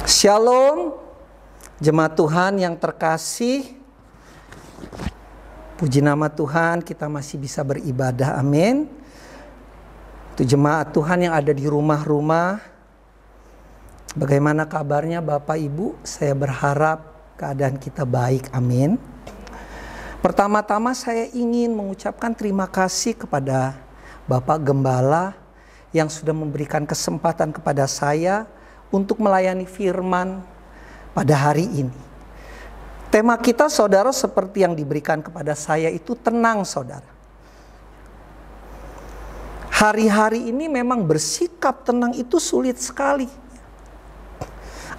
Shalom, jemaat Tuhan yang terkasih. Puji nama Tuhan, kita masih bisa beribadah, amin. Untuk jemaat Tuhan yang ada di rumah-rumah, bagaimana kabarnya Bapak Ibu? Saya berharap keadaan kita baik, amin. Pertama-tama saya ingin mengucapkan terima kasih kepada Bapak Gembala yang sudah memberikan kesempatan kepada saya untuk melayani firman pada hari ini. Tema kita, saudara, seperti yang diberikan kepada saya itu tenang, saudara. Hari-hari ini memang bersikap tenang itu sulit sekali.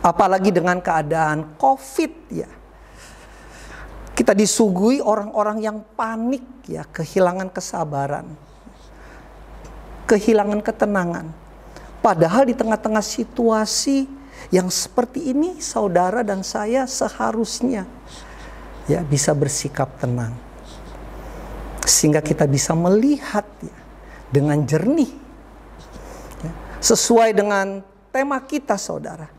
Apalagi dengan keadaan COVID ya. Kita disuguhi orang-orang yang panik ya, kehilangan kesabaran, kehilangan ketenangan. Padahal di tengah-tengah situasi yang seperti ini, saudara dan saya seharusnya ya bisa bersikap tenang. Sehingga kita bisa melihat ya, dengan jernih. Ya, sesuai dengan tema kita, saudara.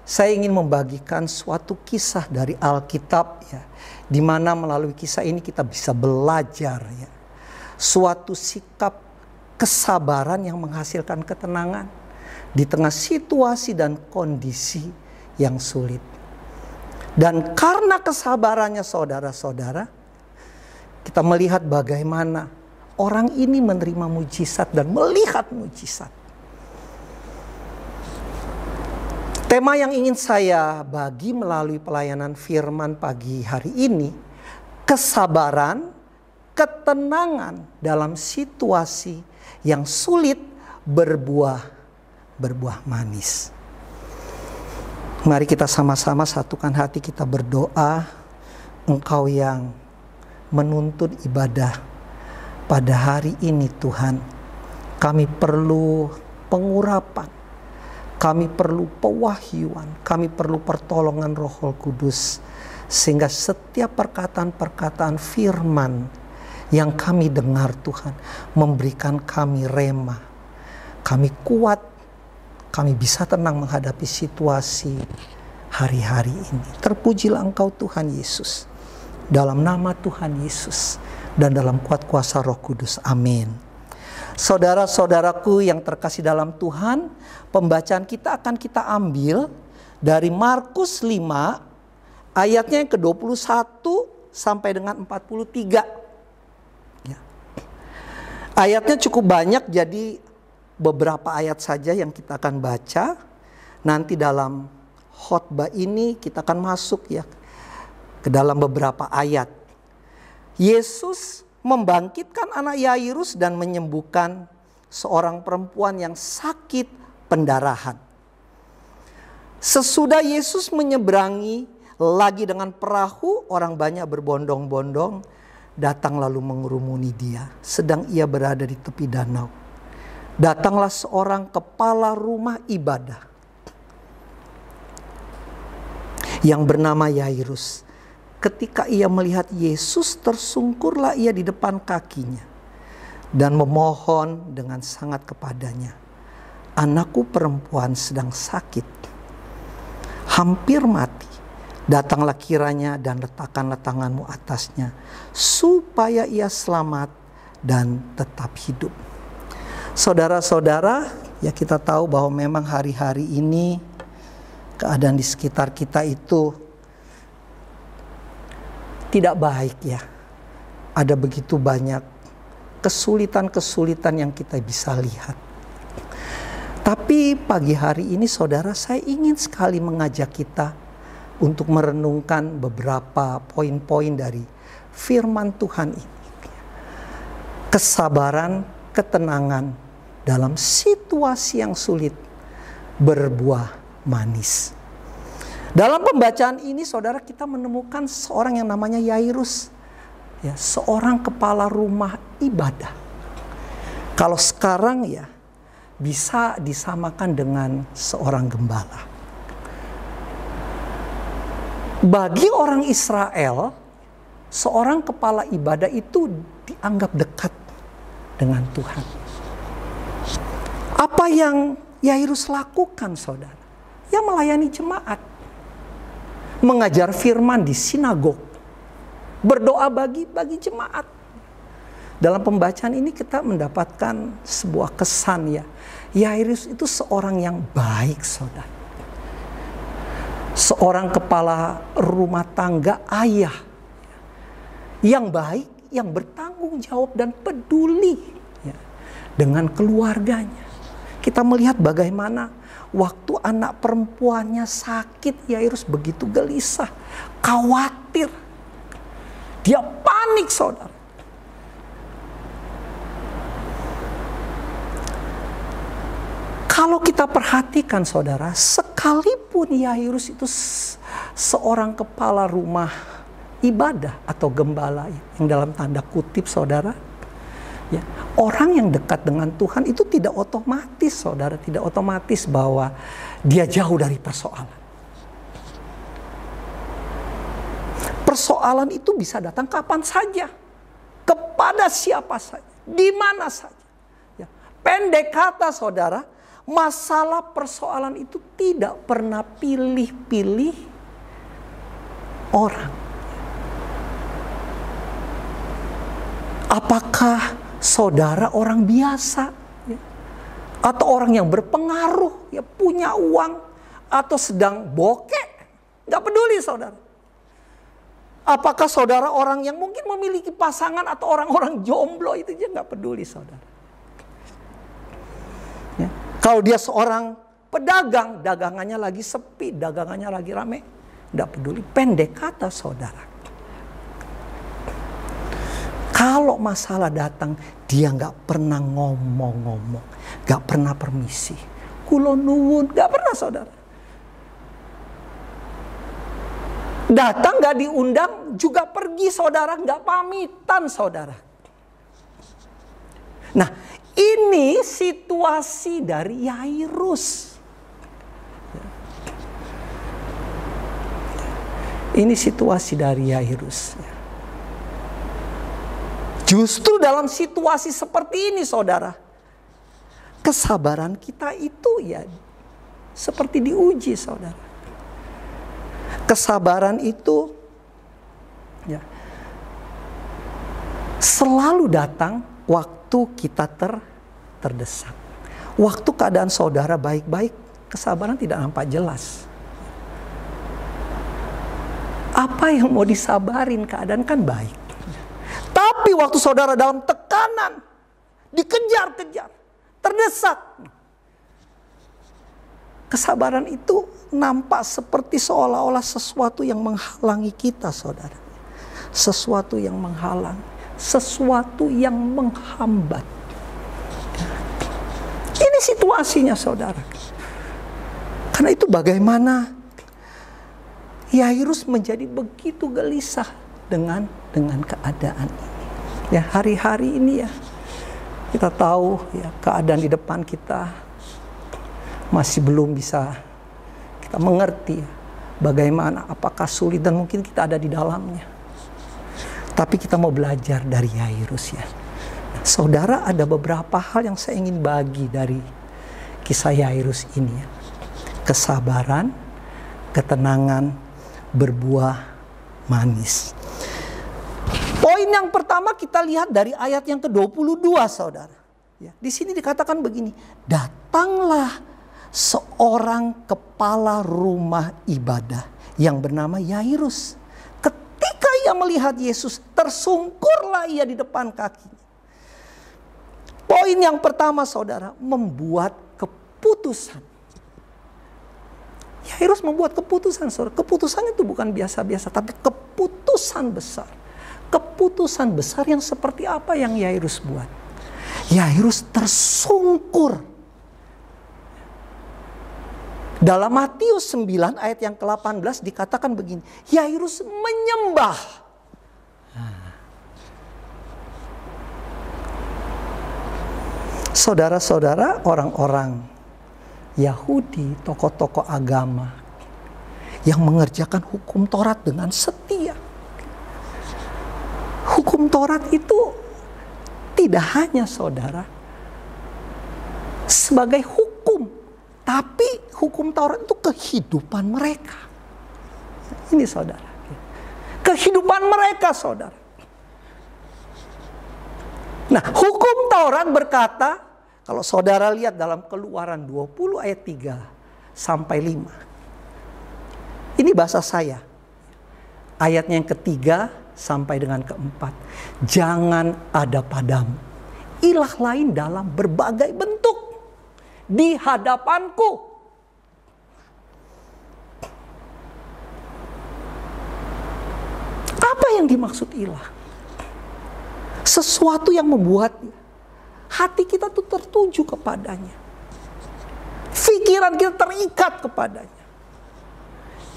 Saya ingin membagikan suatu kisah dari Alkitab ya, di mana melalui kisah ini kita bisa belajar ya, suatu sikap kesabaran yang menghasilkan ketenangan di tengah situasi dan kondisi yang sulit. Dan karena kesabarannya saudara-saudara, kita melihat bagaimana orang ini menerima mujizat dan melihat mujizat. Tema yang ingin saya bagi melalui pelayanan firman pagi hari ini, kesabaran, ketenangan dalam situasi yang sulit berbuah manis. Mari kita sama-sama satukan hati, kita berdoa. Engkau yang menuntut ibadah pada hari ini Tuhan, kami perlu pengurapan. Kami perlu pewahyuan, kami perlu pertolongan Roh Kudus. Sehingga setiap perkataan-perkataan firman yang kami dengar Tuhan, memberikan kami rema. Kami kuat, kami bisa tenang menghadapi situasi hari-hari ini. Terpujilah Engkau Tuhan Yesus. Dalam nama Tuhan Yesus dan dalam kuat kuasa Roh Kudus, amin. Saudara-saudaraku yang terkasih dalam Tuhan, pembacaan kita akan kita ambil dari Markus 5 ayatnya yang ke-21 sampai dengan 43. Ya. Ayatnya cukup banyak, jadi beberapa ayat saja yang kita akan baca. Nanti dalam khotbah ini kita akan masuk ya ke dalam beberapa ayat. Yesus membangkitkan anak Yairus dan menyembuhkan seorang perempuan yang sakit pendarahan. Sesudah Yesus menyeberangi lagi dengan perahu, orang banyak berbondong-bondong datang lalu mengerumuni dia, sedang ia berada di tepi danau. Datanglah seorang kepala rumah ibadah yang bernama Yairus. Ketika ia melihat Yesus, tersungkurlah ia di depan kakinya dan memohon dengan sangat kepadanya, "Anakku perempuan sedang sakit, hampir mati. Datanglah kiranya dan letakkanlah tanganmu atasnya, supaya ia selamat dan tetap hidup." Saudara-saudara, ya kita tahu bahwa memang hari-hari ini keadaan di sekitar kita itu tidak baik ya. Ada begitu banyak kesulitan-kesulitan yang kita bisa lihat. Tapi pagi hari ini saudara, saya ingin sekali mengajak kita untuk merenungkan beberapa poin-poin dari firman Tuhan ini. Kesabaran, ketenangan dalam situasi yang sulit berbuah manis. Dalam pembacaan ini saudara, kita menemukan seorang yang namanya Yairus. Ya, seorang kepala rumah ibadah. Kalau sekarang ya bisa disamakan dengan seorang gembala. Bagi orang Israel, seorang kepala ibadah itu dianggap dekat dengan Tuhan. Apa yang Yairus lakukan, saudara? yang melayani jemaat, mengajar firman di sinagog, berdoa bagi jemaat. Dalam pembacaan ini kita mendapatkan sebuah kesan ya. Yairus itu seorang yang baik, saudara. Seorang kepala rumah tangga, ayah. Yang baik, yang bertanggung jawab dan peduli ya, dengan keluarganya. Kita melihat bagaimana waktu anak perempuannya sakit, Yairus begitu gelisah, khawatir. Dia panik, saudara. Kalau kita perhatikan, saudara, sekalipun Yairus itu seorang kepala rumah ibadah atau gembala yang dalam tanda kutip, saudara, ya, orang yang dekat dengan Tuhan itu tidak otomatis, saudara, tidak otomatis bahwa dia jauh dari persoalan. Persoalan itu bisa datang kapan saja, kepada siapa saja, di mana saja. Ya. Pendek kata, saudara, masalah persoalan itu tidak pernah pilih-pilih orang. Apakah saudara orang biasa, ya, atau orang yang berpengaruh, ya, punya uang, atau sedang bokeh, nggak peduli, saudara. Apakah saudara orang yang mungkin memiliki pasangan atau orang-orang jomblo, itu juga nggak peduli, saudara. Ya. Kalau dia seorang pedagang, dagangannya lagi sepi, dagangannya lagi rame, nggak peduli. Pendek kata, saudara, kalau masalah datang, dia nggak pernah ngomong-ngomong, nggak pernah permisi, kulon nuwun, nggak pernah, saudara. Datang nggak diundang, juga pergi, saudara, nggak pamitan, saudara. Nah, ini situasi dari Yairus. Ini situasi dari Yairus. Justru dalam situasi seperti ini, saudara, kesabaran kita itu ya seperti diuji, saudara. Kesabaran itu ya selalu datang waktu kita terdesak. Waktu keadaan saudara baik-baik, kesabaran tidak nampak jelas. Apa yang mau disabarin, keadaan kan baik. Tapi waktu saudara dalam tekanan, dikejar-kejar, terdesak, kesabaran itu nampak seperti seolah-olah sesuatu yang menghalangi kita, saudara. Sesuatu yang menghalang, sesuatu yang menghambat. Ini situasinya, saudara. Karena itu bagaimana Yairus menjadi begitu gelisah dengan keadaan ini. Ya, hari-hari ini ya, kita tahu ya keadaan di depan kita masih belum bisa kita mengerti bagaimana, apakah sulit, dan mungkin kita ada di dalamnya. Tapi kita mau belajar dari Yairus ya. Saudara, ada beberapa hal yang saya ingin bagi dari kisah Yairus ini ya. Kesabaran, ketenangan, berbuah manis. Poin yang pertama kita lihat dari ayat yang ke-22, saudara. Ya, di sini dikatakan begini, datanglah seorang kepala rumah ibadah yang bernama Yairus. Ketika ia melihat Yesus, tersungkurlah ia di depan kakinya. Poin yang pertama, saudara, membuat keputusan. Yairus membuat keputusan, saudara. Keputusannya itu bukan biasa-biasa, tapi keputusan besar. Keputusan besar yang seperti apa yang Yairus buat? Yairus tersungkur. Dalam Matius 9 ayat yang ke-18 dikatakan begini, Yairus menyembah. Saudara-saudara, orang-orang Yahudi, tokoh-tokoh agama yang mengerjakan hukum Taurat dengan setia. Hukum Taurat itu tidak hanya, saudara, sebagai hukum, tapi hukum Taurat itu kehidupan mereka. Ini saudara. Kehidupan mereka saudara. Nah, hukum Taurat berkata, kalau saudara lihat dalam Keluaran 20 ayat 3 sampai 5. Ini bahasa saya. Ayatnya yang ketiga sampai dengan keempat. Jangan ada padamu ilah lain dalam berbagai bentuk di hadapanku. Apa yang dimaksud ilah? Sesuatu yang membuat hati kita tuh tertuju kepadanya. Pikiran kita terikat kepadanya.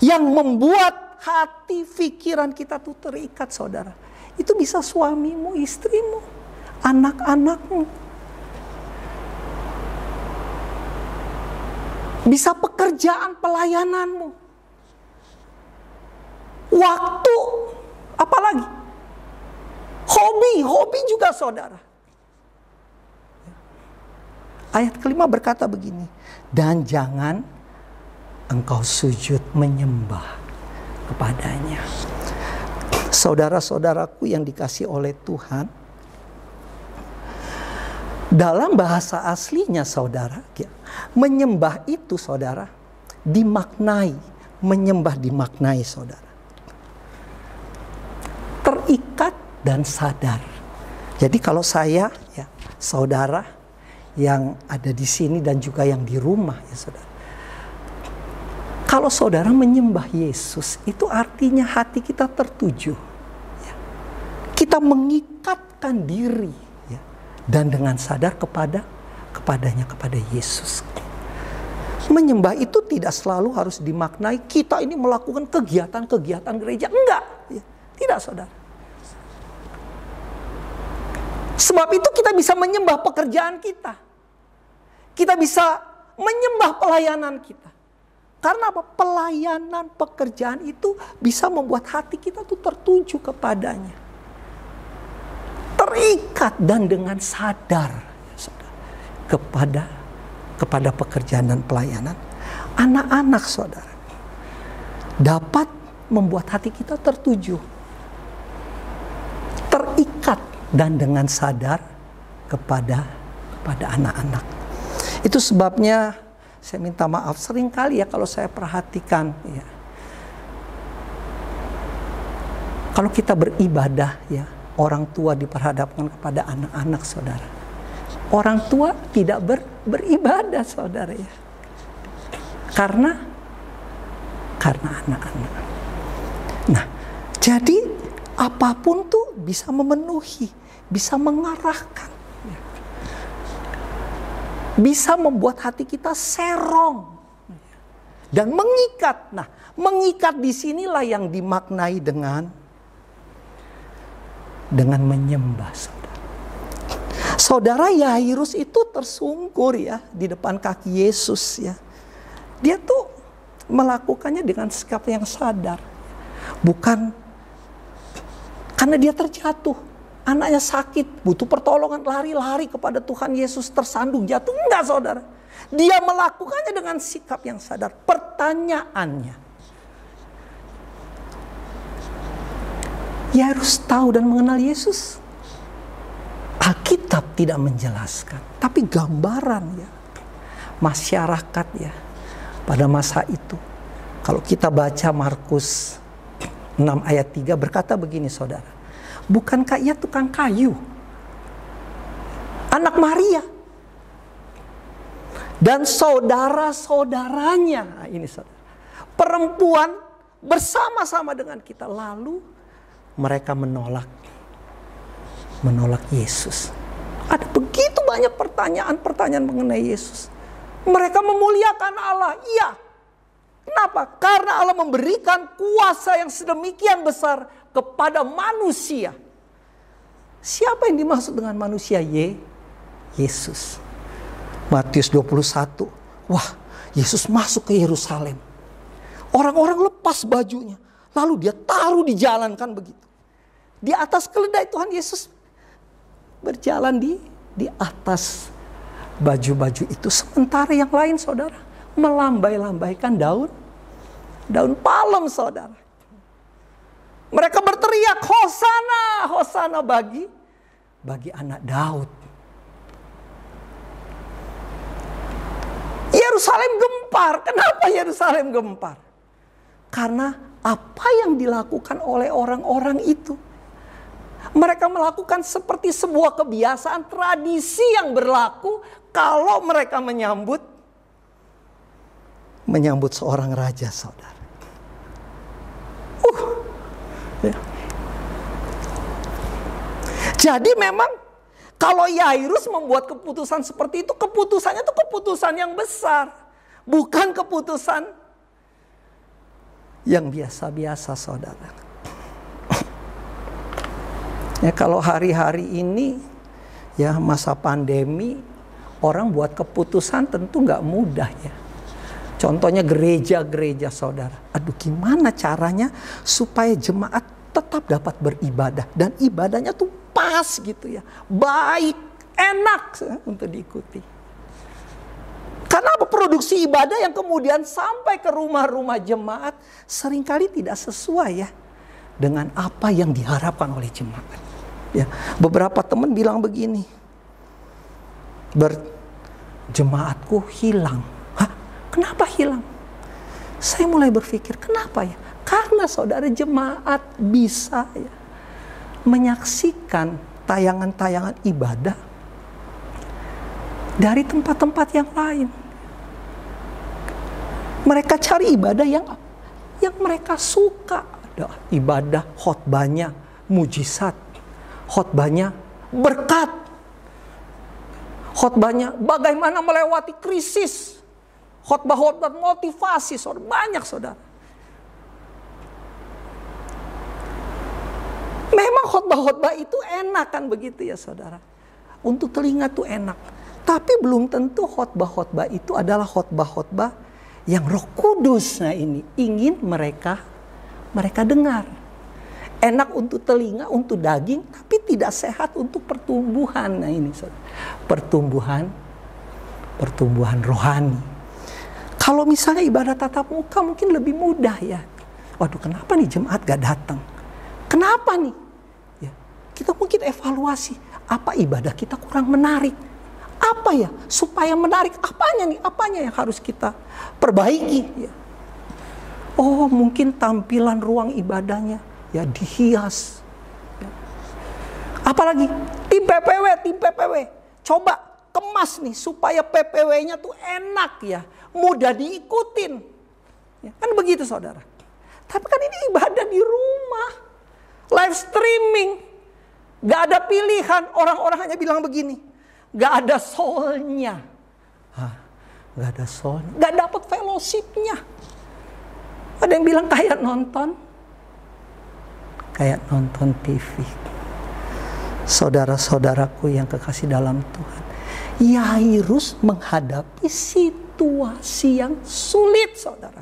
Yang membuat hati pikiran kita tuh terikat saudara. Itu bisa suamimu, istrimu, anak-anakmu. Bisa pekerjaan pelayananmu. Waktu, apalagi? Hobi juga saudara. Ayat kelima berkata begini. Dan jangan engkau sujud menyembah kepadanya. Saudara-saudaraku yang dikasih oleh Tuhan. Dalam bahasa aslinya saudara. Menyembah itu saudara. Dimaknai. Menyembah dimaknai saudara. Terikat dan sadar. Jadi kalau saya, ya, saudara yang ada di sini dan juga yang di rumah, ya saudara. Kalau saudara menyembah Yesus, itu artinya hati kita tertuju. Ya. Kita mengikatkan diri, ya, dan dengan sadar kepada Yesus. Menyembah itu tidak selalu harus dimaknai kita ini melakukan kegiatan-kegiatan gereja. Enggak, ya. Tidak saudara. Sebab itu kita bisa menyembah pekerjaan kita. Kita bisa menyembah pelayanan kita. Karena apa? Pelayanan pekerjaan itu bisa membuat hati kita tuh tertuju kepadanya. Terikat dan dengan sadar kepada pekerjaan dan pelayanan. Anak-anak saudara dapat membuat hati kita tertuju. Terikat dan dengan sadar kepada anak-anak. Itu sebabnya saya minta maaf seringkali ya kalau saya perhatikan ya. Kalau kita beribadah ya, orang tua diperhadapkan kepada anak-anak saudara. Orang tua tidak beribadah saudara ya. Karena anak-anak. Nah, jadi apapun tuh bisa memenuhi, bisa mengarahkan. Bisa membuat hati kita serong. Dan mengikat. Nah, mengikat disinilah yang dimaknai dengan menyembah saudara. Saudara Yairus itu tersungkur ya di depan kaki Yesus ya. Dia tuh melakukannya dengan sikap yang sadar. Bukan karena dia terjatuh, anaknya sakit, butuh pertolongan, lari-lari kepada Tuhan Yesus, tersandung, jatuh. Enggak saudara. Dia melakukannya dengan sikap yang sadar. Pertanyaannya, Yairus tahu dan mengenal Yesus? Alkitab tidak menjelaskan, tapi gambaran ya. Masyarakat ya, pada masa itu. Kalau kita baca Markus 6 ayat 3 berkata begini saudara. Bukankah ia tukang kayu? Anak Maria. Dan saudara-saudaranya. Nah, ini saudara. Perempuan bersama-sama dengan kita. Lalu mereka menolak Yesus. Ada begitu banyak pertanyaan mengenai Yesus. Mereka memuliakan Allah. Iya. Kenapa? Karena Allah memberikan kuasa yang sedemikian besar kepada manusia. Siapa yang dimaksud dengan manusia? Yesus. Matius 21. Wah, Yesus masuk ke Yerusalem. Orang-orang lepas bajunya. Lalu dia taruh di jalan kan begitu. Di atas keledai Tuhan Yesus berjalan di atas baju-baju itu. Sementara yang lain saudara melambai-lambaikan daun palem, saudara. Mereka berteriak, Hosana, Hosana bagi anak Daud. Yerusalem gempar. Kenapa Yerusalem gempar? Karena apa yang dilakukan oleh orang-orang itu. Mereka melakukan seperti sebuah kebiasaan, tradisi yang berlaku kalau mereka menyambut seorang raja, saudara. Ya. Jadi memang kalau Yairus membuat keputusan seperti itu, keputusannya itu keputusan yang besar. Bukan keputusan yang biasa-biasa, saudara. Ya, kalau hari-hari ini, ya masa pandemi, orang buat keputusan tentu nggak mudah ya. Contohnya gereja-gereja, saudara. Aduh, gimana caranya supaya jemaat tetap dapat beribadah. Dan ibadahnya tuh pas gitu ya. Baik, enak untuk diikuti. Karena apa? Produksi ibadah yang kemudian sampai ke rumah-rumah jemaat seringkali tidak sesuai ya dengan apa yang diharapkan oleh jemaat. Ya, beberapa teman bilang begini, jemaatku hilang. Hah? Kenapa hilang? Saya mulai berpikir, kenapa ya? Karena saudara, jemaat bisa ya menyaksikan tayangan-tayangan ibadah dari tempat-tempat yang lain. Mereka cari ibadah yang mereka suka. Ada ibadah khotbahnya mujizat, khotbahnya berkat, khotbahnya bagaimana melewati krisis, khotbah-khotbah motivasi, saudara. Banyak, saudara. Memang khotbah-khotbah itu enak kan begitu ya, saudara. Untuk telinga tuh enak. Tapi belum tentu khotbah-khotbah itu adalah khotbah-khotbah yang Roh Kudus ini ingin mereka dengar. Enak untuk telinga, untuk daging, tapi tidak sehat untuk pertumbuhan. Nah ini, saudara. Pertumbuhan rohani. Kalau misalnya ibadah tatap muka mungkin lebih mudah ya. Waduh, kenapa nih jemaat gak datang? Kenapa nih? Ya, kita mungkin evaluasi. Apa ibadah kita kurang menarik? Apa ya? Supaya menarik, apanya nih? Apanya yang harus kita perbaiki? Ya. Oh, mungkin tampilan ruang ibadahnya ya dihias. Ya. Apalagi tim PPW. Coba kemas nih supaya PPW-nya tuh enak ya. Mudah diikutin. Ya, kan begitu, saudara. Tapi kan ini ibadah di rumah. Live streaming. Gak ada pilihan. Orang-orang hanya bilang begini. Gak ada soulnya. Gak ada soulnya. Gak dapat fellowshipnya. Ada yang bilang kayak nonton TV. Saudara-saudaraku yang kekasih dalam Tuhan. Yairus menghadapi situasi yang sulit, saudara.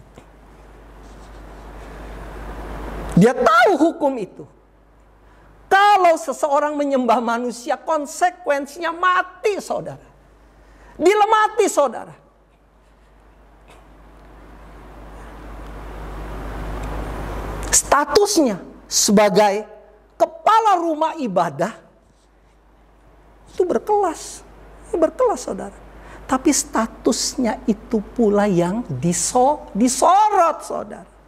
Dia tahu hukum itu. Kalau seseorang menyembah manusia, konsekuensinya mati, saudara. Dilemati, saudara. Statusnya sebagai kepala rumah ibadah itu berkelas. Berkelas, saudara. Tapi statusnya itu pula yang disorot, saudara.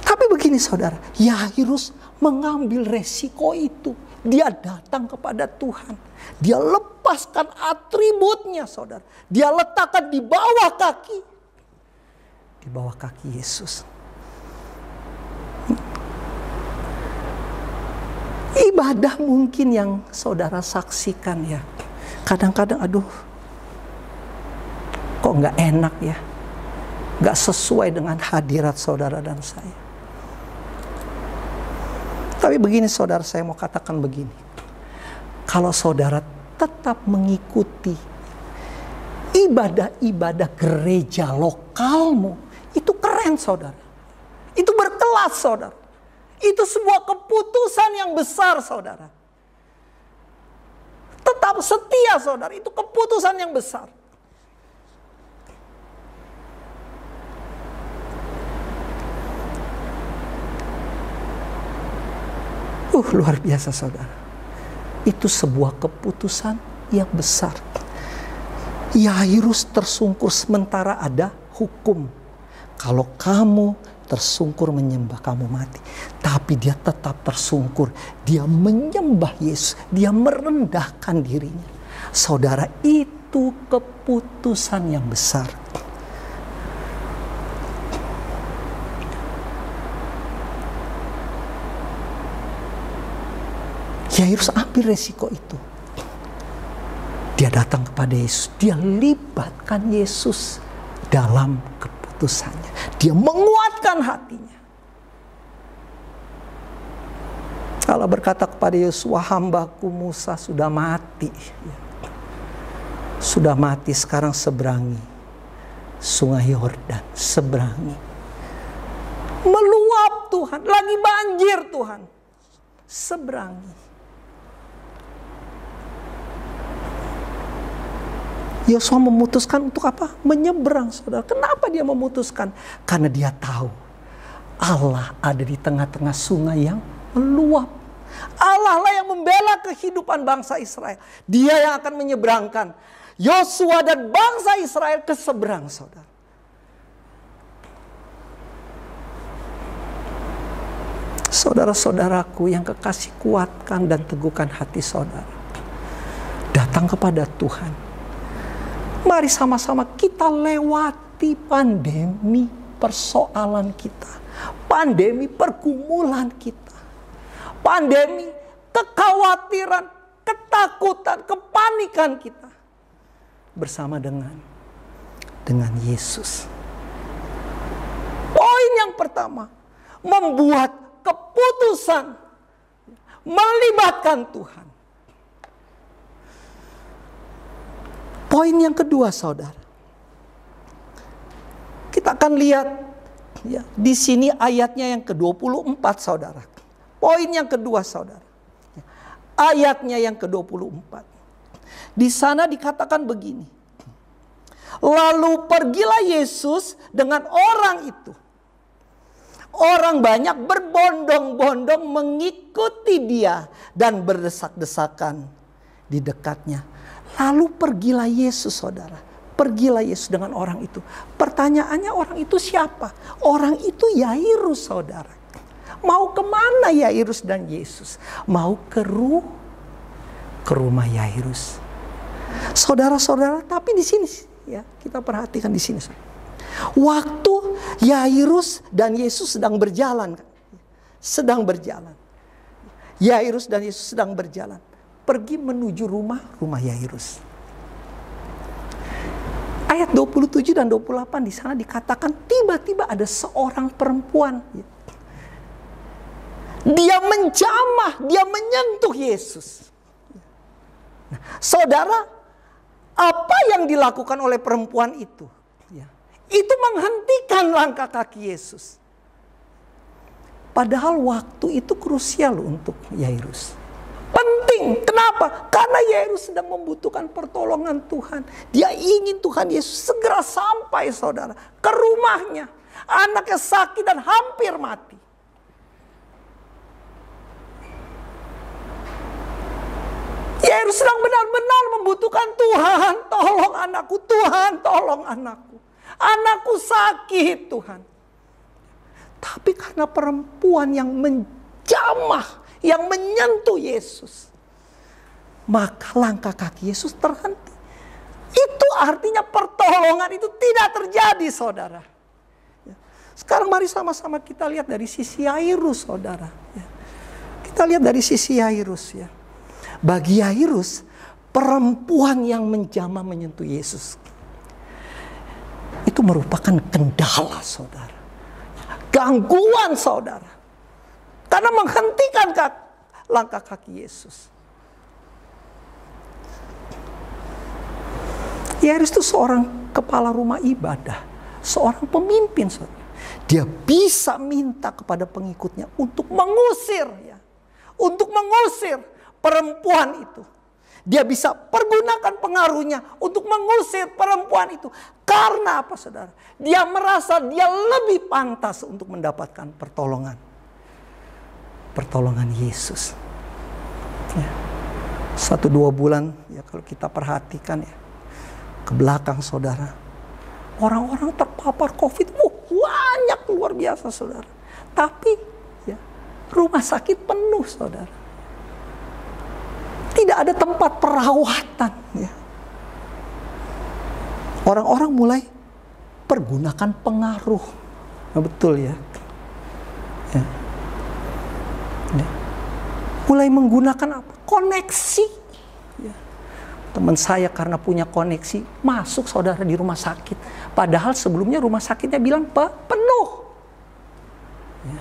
Tapi begini, saudara, Yairus mengambil resiko itu. Dia datang kepada Tuhan. Dia lepaskan atributnya, saudara. Dia letakkan di bawah kaki Yesus. Ibadah mungkin yang saudara saksikan ya. Kadang-kadang aduh, kok gak enak ya. Gak sesuai dengan hadirat saudara dan saya. Tapi begini, saudara, saya mau katakan begini. Kalau saudara tetap mengikuti ibadah-ibadah gereja lokalmu, itu keren, saudara. Itu berkelas, saudara. Itu sebuah keputusan yang besar, saudara. Tetap setia, saudara. Itu keputusan yang besar. Luar biasa saudara. Itu sebuah keputusan yang besar. Yairus tersungkur sementara ada hukum. Kalau kamu tersungkur menyembah, kamu mati. Tapi dia tetap tersungkur. Dia menyembah Yesus. Dia merendahkan dirinya. Saudara, itu keputusan yang besar. Yairus ambil resiko itu. Dia datang kepada Yesus. Dia libatkan Yesus dalam keputusannya. Dia menguatkan hatinya. Allah berkata kepada Yesus, "Wah, hambaku Musa sudah mati. Sudah mati, sekarang seberangi sungai Yordan. Seberangi. Meluap Tuhan. Lagi banjir Tuhan. Seberangi." Yosua memutuskan untuk apa? Menyeberang, saudara. Kenapa dia memutuskan? Karena dia tahu Allah ada di tengah-tengah sungai yang meluap. Allah lah yang membela kehidupan bangsa Israel. Dia yang akan menyeberangkan Yosua dan bangsa Israel ke seberang, saudara. Saudara-saudaraku yang kekasih, kuatkan dan teguhkan hati saudara. Datang kepada Tuhan. Mari sama-sama kita lewati pandemi persoalan kita. Pandemi pergumulan kita. Pandemi kekhawatiran, ketakutan, kepanikan kita. Bersama dengan Yesus. Poin yang pertama, membuat keputusan melibatkan Tuhan. Poin yang kedua, saudara. Kita akan lihat ya, di sini ayatnya yang ke-24, saudara. Poin yang kedua, saudara. Ayatnya yang ke-24. Di sana dikatakan begini. Lalu pergilah Yesus dengan orang itu. Orang banyak berbondong-bondong mengikuti dia dan berdesak-desakan di dekatnya. Lalu pergilah Yesus, saudara. Pergilah Yesus dengan orang itu. Pertanyaannya, orang itu siapa? Orang itu Yairus, saudara. Mau kemana Yairus dan Yesus? Mau ke rumah Yairus. Saudara-saudara, tapi di sini ya, kita perhatikan di sini. Waktu Yairus dan Yesus sedang berjalan. Yairus dan Yesus sedang berjalan. Pergi menuju rumah Yairus. Ayat 27 dan 28 di sana dikatakan tiba-tiba ada seorang perempuan. Dia menjamah, dia menyentuh Yesus. Nah, saudara, apa yang dilakukan oleh perempuan itu? Itu menghentikan langkah kaki Yesus. Padahal waktu itu krusial untuk Yairus. Penting. Kenapa? Karena Yairus sedang membutuhkan pertolongan Tuhan. Dia ingin Tuhan Yesus segera sampai, saudara, ke rumahnya. Anaknya sakit dan hampir mati. Yairus sedang benar-benar membutuhkan Tuhan. Tolong anakku, Tuhan, tolong anakku. Anakku sakit, Tuhan. Tapi karena perempuan yang menjamah, yang menyentuh Yesus, maka langkah kaki Yesus terhenti. Itu artinya pertolongan itu tidak terjadi, saudara. Sekarang mari sama-sama kita lihat dari sisi Yairus, saudara. Kita lihat dari sisi Yairus, ya. Bagi Yairus, perempuan yang menjamah menyentuh Yesus itu merupakan kendala, saudara. Gangguan, saudara. Karena menghentikan langkah kaki Yesus. Yairus itu seorang kepala rumah ibadah. Seorang pemimpin, saudara. Dia bisa minta kepada pengikutnya untuk mengusir, ya. Untuk mengusir perempuan itu. Dia bisa pergunakan pengaruhnya untuk mengusir perempuan itu. Karena apa, saudara? Dia merasa dia lebih pantas untuk mendapatkan pertolongan. pertolongan Yesus. Ya. 1-2 bulan ya kalau kita perhatikan ya ke belakang saudara, orang-orang terpapar COVID, banyak luar biasa saudara. Tapi ya, rumah sakit penuh saudara. Tidak ada tempat perawatan. Ya. Orang-orang mulai pergunakan pengaruh. Nah, betul ya. Ya. Ya. Mulai menggunakan apa? Koneksi. Ya. Teman saya karena punya koneksi masuk saudara di rumah sakit. Padahal sebelumnya rumah sakitnya bilang penuh. Ya.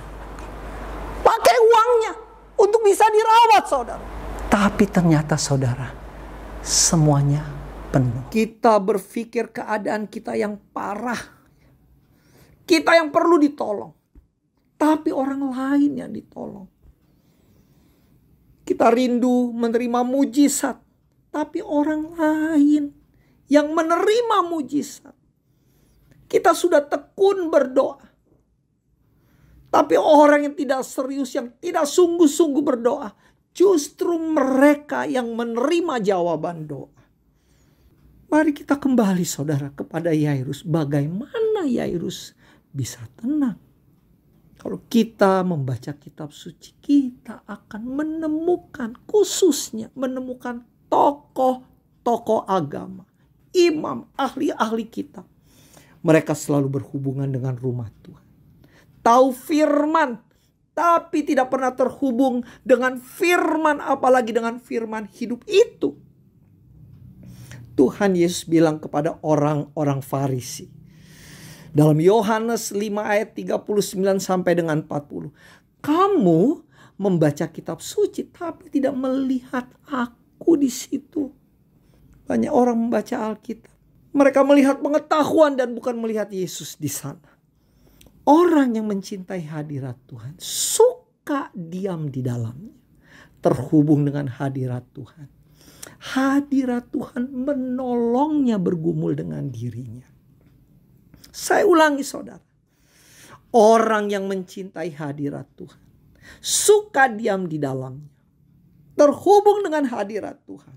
Pakai uangnya untuk bisa dirawat saudara. Tapi ternyata saudara semuanya penuh. Kita berpikir keadaan kita yang parah. Kita yang perlu ditolong. Tapi orang lain yang ditolong. Kita rindu menerima mujizat. Tapi orang lain yang menerima mujizat. Kita sudah tekun berdoa. Tapi orang yang tidak serius, yang tidak sungguh-sungguh berdoa, justru mereka yang menerima jawaban doa. Mari kita kembali saudara kepada Yairus. Bagaimana Yairus bisa tenang? Kalau kita membaca kitab suci, kita akan menemukan, khususnya menemukan tokoh-tokoh agama, imam, ahli-ahli kitab. Mereka selalu berhubungan dengan rumah Tuhan. Tahu firman, tapi tidak pernah terhubung dengan firman, apalagi dengan firman hidup itu. Tuhan Yesus bilang kepada orang-orang Farisi. Dalam Yohanes 5 ayat 39 sampai dengan 40. Kamu membaca kitab suci tapi tidak melihat aku di situ. Banyak orang membaca Alkitab. Mereka melihat pengetahuan dan bukan melihat Yesus di sana. Orang yang mencintai hadirat Tuhan suka diam di dalamnya. Terhubung dengan hadirat Tuhan. Hadirat Tuhan menolongnya bergumul dengan dirinya. Saya ulangi saudara. Orang yang mencintai hadirat Tuhan suka diam di dalamnya. Terhubung dengan hadirat Tuhan.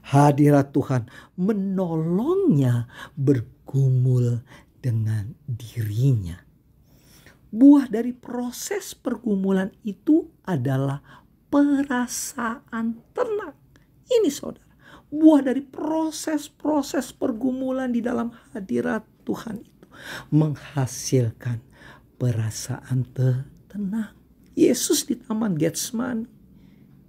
Hadirat Tuhan menolongnya bergumul dengan dirinya. Buah dari proses pergumulan itu adalah perasaan tenang. Ini saudara. Buah dari proses-proses pergumulan di dalam hadirat Tuhan itu menghasilkan perasaan tenang. Yesus di Taman Getsemani,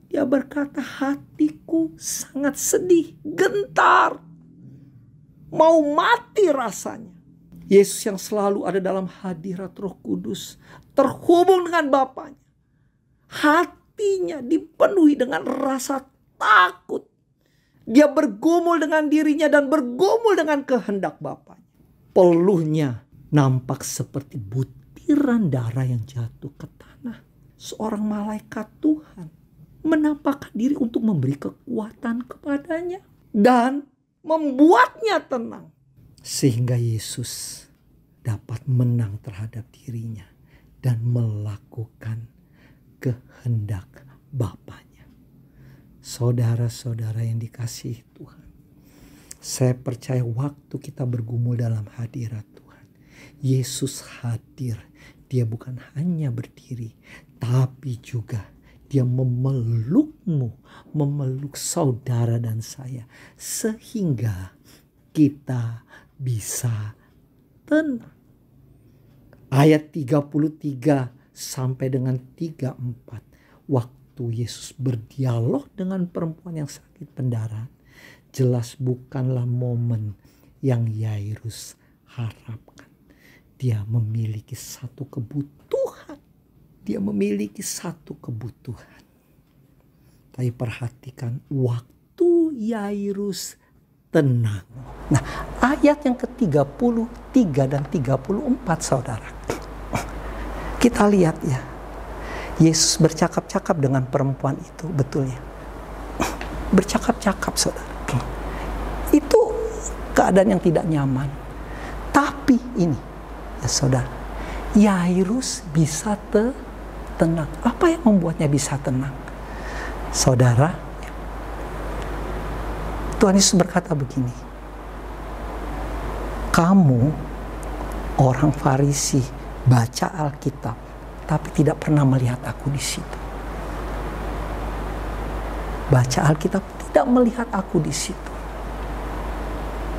dia berkata, hatiku sangat sedih, gentar, mau mati rasanya. Yesus yang selalu ada dalam hadirat Roh Kudus, terhubung dengan Bapanya, hatinya dipenuhi dengan rasa takut. Dia bergumul dengan dirinya dan bergumul dengan kehendak Bapanya. Peluhnya nampak seperti butiran darah yang jatuh ke tanah. Seorang malaikat Tuhan menampakkan diri untuk memberi kekuatan kepadanya dan membuatnya tenang. Sehingga Yesus dapat menang terhadap dirinya dan melakukan kehendak Bapanya. Saudara-saudara yang dikasihi Tuhan, saya percaya waktu kita bergumul dalam hadirat Tuhan, Yesus hadir. Dia bukan hanya berdiri, tapi juga dia memelukmu, memeluk saudara dan saya, sehingga kita bisa tenang. Ayat 33 sampai dengan 34. Waktu Yesus berdialog dengan perempuan yang sakit pendarahan, jelas bukanlah momen yang Yairus harapkan. Dia memiliki satu kebutuhan. Dia memiliki satu kebutuhan. Tapi perhatikan waktu Yairus tenang. Nah, ayat yang ke-33 dan 34 saudara. Kita lihat ya. Yesus bercakap-cakap dengan perempuan itu, betul ya. Bercakap-cakap saudara. Itu keadaan yang tidak nyaman. Tapi ini ya saudara, Yairus bisa tenang. Apa yang membuatnya bisa tenang? Saudara, Tuhan Yesus berkata begini, kamu orang Farisi baca Alkitab, tapi tidak pernah melihat aku di situ. Baca Alkitab, tidak melihat aku di situ.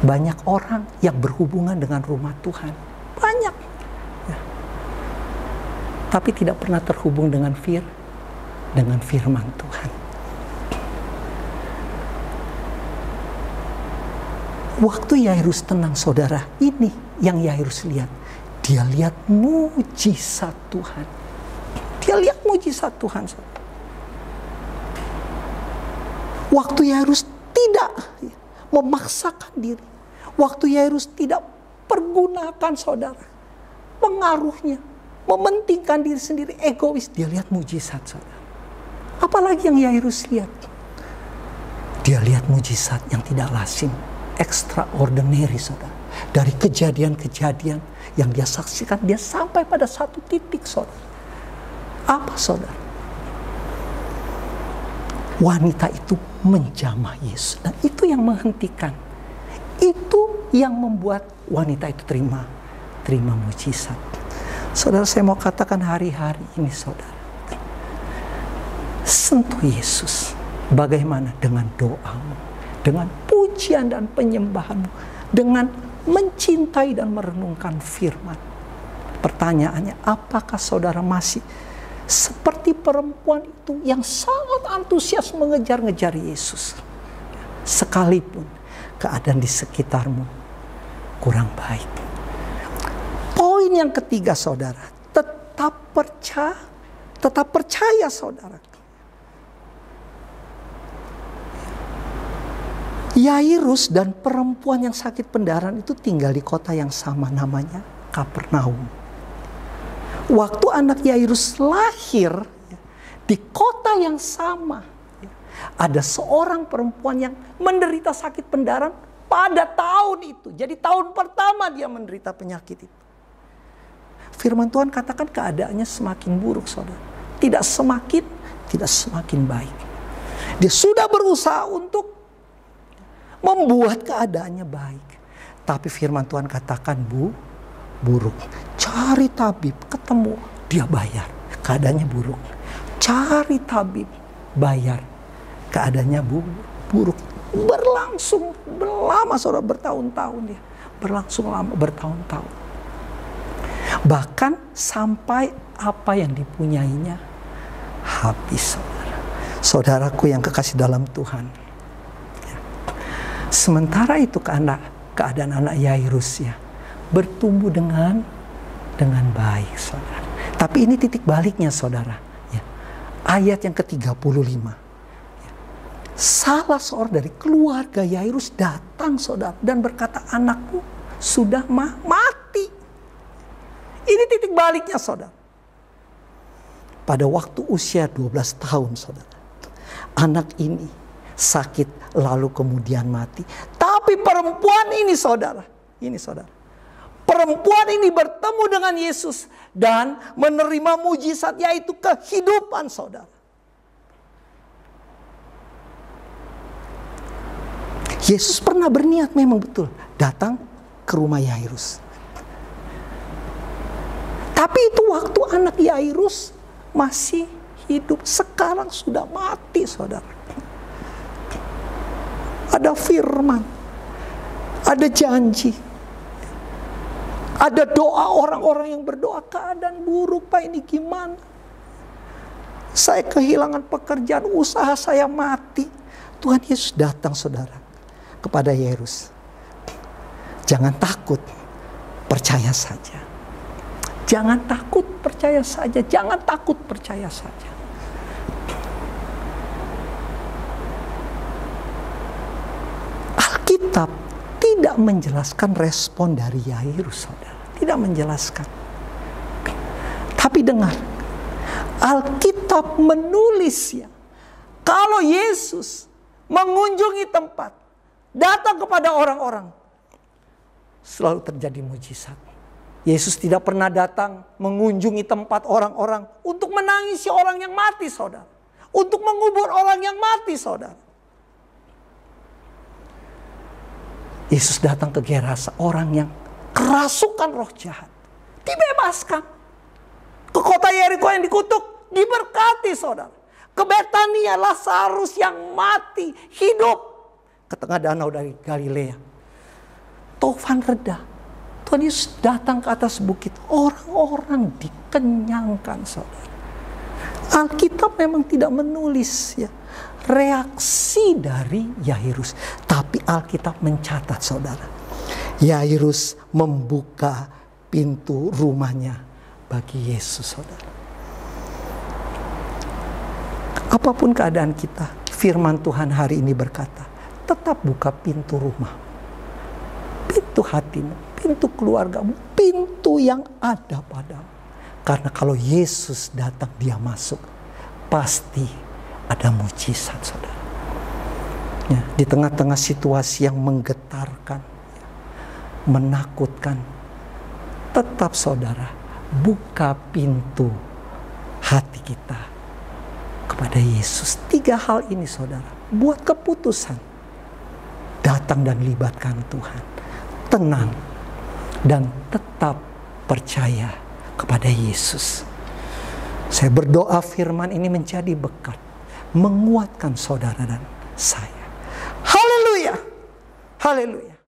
Banyak orang yang berhubungan dengan rumah Tuhan, banyak, ya. Tapi tidak pernah terhubung dengan firman Tuhan. Waktu Yairus tenang, saudara, ini yang Yairus lihat. Dia lihat mujizat Tuhan. Dia lihat mujizat Tuhan. Waktu Yairus tidak memaksakan diri. Waktu Yairus tidak pergunakan, saudara, pengaruhnya, mementingkan diri sendiri, egois. Dia lihat mujizat, saudara. Apalagi yang Yairus lihat? Dia lihat mujizat yang tidak lazim. Extraordinary, saudara. Dari kejadian-kejadian yang dia saksikan, dia sampai pada satu titik, saudara. Apa, saudara? Wanita itu menjamah Yesus. Dan itu yang menghentikan. Itu yang membuat wanita itu terima mujizat. Saudara, saya mau katakan hari-hari ini, saudara, sentuh Yesus. Bagaimana? Dengan doamu, dengan pujian dan penyembahanmu, dengan mencintai dan merenungkan firman. Pertanyaannya, apakah saudara masih seperti perempuan itu yang sangat antusias mengejar-ngejar Yesus, sekalipun keadaan di sekitarmu kurang baik? Poin yang ketiga, saudara, tetap percaya, saudara. Yairus dan perempuan yang sakit pendarahan itu tinggal di kota yang sama, namanya Kapernaum. Waktu anak Yairus lahir, di kota yang sama, ada seorang perempuan yang menderita sakit pendarahan pada tahun itu. Jadi tahun pertama dia menderita penyakit itu. Firman Tuhan katakan keadaannya semakin buruk, saudara. Tidak semakin baik. Dia sudah berusaha untuk membuat keadaannya baik. Tapi firman Tuhan katakan buruk. Cari tabib, ketemu, dia bayar, keadaannya buruk. Cari tabib, bayar, keadaannya buruk. Berlangsung lama, saudara, bertahun-tahun dia. Berlangsung lama, bertahun-tahun. Bahkan sampai apa yang dipunyainya habis, saudara. Saudaraku yang kekasih dalam Tuhan. Sementara itu keadaan anak Yairus ya bertumbuh dengan baik, saudara. Tapi ini titik baliknya, saudara. Ya. Ayat yang ke-35. Ya. Salah seorang dari keluarga Yairus datang, saudara, dan berkata, anakku sudah mati. Ini titik baliknya, saudara. Pada waktu usia 12 tahun, saudara, anak ini sakit lalu kemudian mati. Tapi perempuan ini, saudara, perempuan ini bertemu dengan Yesus dan menerima mujizat, yaitu kehidupan, saudara. Yesus pernah berniat memang betul datang ke rumah Yairus. Tapi itu waktu anak Yairus masih hidup, sekarang sudah mati, saudara. Ada firman, ada janji, ada doa orang-orang yang berdoa, keadaan buruk, Pak, ini gimana? Saya kehilangan pekerjaan, usaha saya mati. Tuhan Yesus datang, saudara, kepada Yairus. Jangan takut, percaya saja. Jangan takut, percaya saja. Jangan takut, percaya saja. Alkitab tidak menjelaskan respon dari Yairus, saudara. Tidak menjelaskan. Tapi dengar, Alkitab menulis ya, kalau Yesus mengunjungi tempat, datang kepada orang-orang, selalu terjadi mujizat. Yesus tidak pernah datang mengunjungi tempat orang-orang untuk menangisi orang yang mati, saudara. Untuk mengubur orang yang mati, saudara. Yesus datang ke Gerasa, orang yang kerasukan roh jahat. Dibebaskan. Ke kota Yeriko yang dikutuk, diberkati, saudara. Ke Betania, Lazarus yang mati, hidup. Ke tengah danau dari Galilea. Taufan reda. Tuhan Yesus datang ke atas bukit. Orang-orang dikenyangkan, saudara. Alkitab memang tidak menulis ya reaksi dari Yairus. Tapi Alkitab mencatat, saudara. Yairus membuka pintu rumahnya bagi Yesus, saudara. Apapun keadaan kita, firman Tuhan hari ini berkata, tetap buka pintu rumah. Pintu hatimu, pintu keluargamu, pintu yang ada padamu. Karena kalau Yesus datang, dia masuk, pasti ada mujizat, saudara. Ya, di tengah-tengah situasi yang menggetarkan, menakutkan, tetap saudara, buka pintu hati kita kepada Yesus. 3 hal ini, saudara, buat keputusan. Datang dan libatkan Tuhan. Tenang dan tetap percaya kepada Yesus. Saya berdoa firman ini menjadi berkat, menguatkan saudara dan saya. Haleluya. Haleluya.